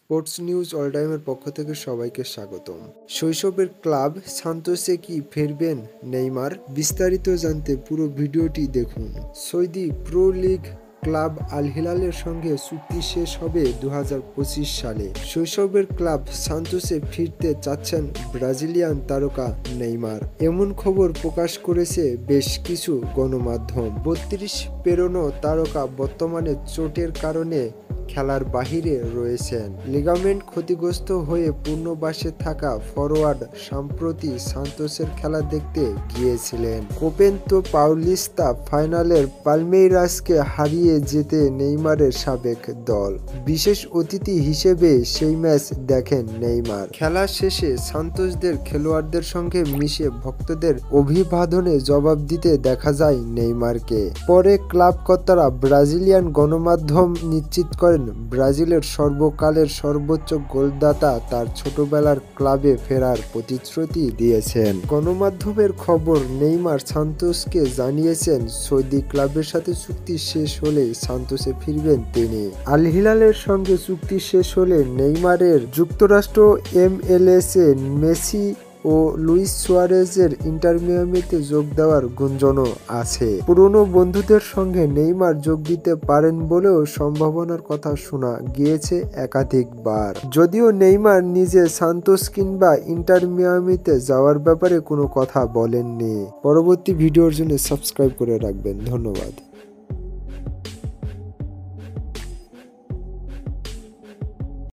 Sports news all টাইমের পক্ষ থেকে সবাইকে স্বাগতম। শৈশবের ক্লাব সান্তোসে কি ফিরবেন নেইমার? বিস্তারিত জানতে পুরো ভিডিওটি দেখুন। Saudi Pro League club Al হিলালের সঙ্গে চুক্তি শেষ হবে 2025 সালে। শৈশবের ক্লাব সান্তোসে ফিরতে চাচ্ছেন ব্রাজিলিয়ান তারকা নেইমার, এমন খবর প্রকাশ করেছে বেশ কিছু গণমাধ্যম। 32 পেরোনো তারকা বর্তমানে চোটের কারণে খেলার বাহিরে রয়েছেন। লিগামেন্ট ক্ষতিগ্রস্ত হয়ে পূর্ণবাসে থাকা ফরোয়ার্ড সম্প্রতি সান্তোসের খেলা দেখতে গিয়েছিলেন। কোপেন্তো পাউলিস্তা ফাইনালের পালমেইরাসকে হারিয়ে যেতে নেইমারের সাবেক দল বিশেষ অতিথি হিসেবে সেই ম্যাচ দেখেন নেইমার। খেলা শেষে সান্তোসদের খেলোয়াড়দের সঙ্গে মিশে ভক্তদের অভিবাদনে জবাব দিতে দেখা যায় নেইমারকে। পরে ক্লাব কর্তারা ব্রাজিলিয়ান গণমাধ্যম নিশ্চিত করেন ব্রাজিলের সর্বকালের সর্বোচ্চ গোলদাতা তার ছোটবেলার ক্লাবে ফেরার প্রতিশ্রুতি দিয়েছেন। গণমাধ্যমের খবর, নেইমার সান্তোসকে জানিয়েছেন সৌদি ক্লাবের সাথে চুক্তি শেষ হলে সান্তোসে ফিরবেন তিনি। আল হিলালের সঙ্গে চুক্তি শেষ হলে নেইমারের যুক্তরাষ্ট্র MLS-এ মেসি ও লুইস সুয়ারেজের ইন্টার মিয়ামিতে যোগ দেওয়ার গুঞ্জনও আছে। পুরনো বন্ধুদের সঙ্গে নেইমার যোগ দিতে পারেন বলেও সম্ভাবনার কথা শোনা গিয়েছে একাধিকবার। যদিও নেইমার নিজে সান্তোস কিংবা ইন্টার মিয়ামিতে যাওয়ার ব্যাপারে কোনো কথা বলেননি। পরবর্তী ভিডিওর জন্য সাবস্ক্রাইব করে রাখবেন। ধন্যবাদ।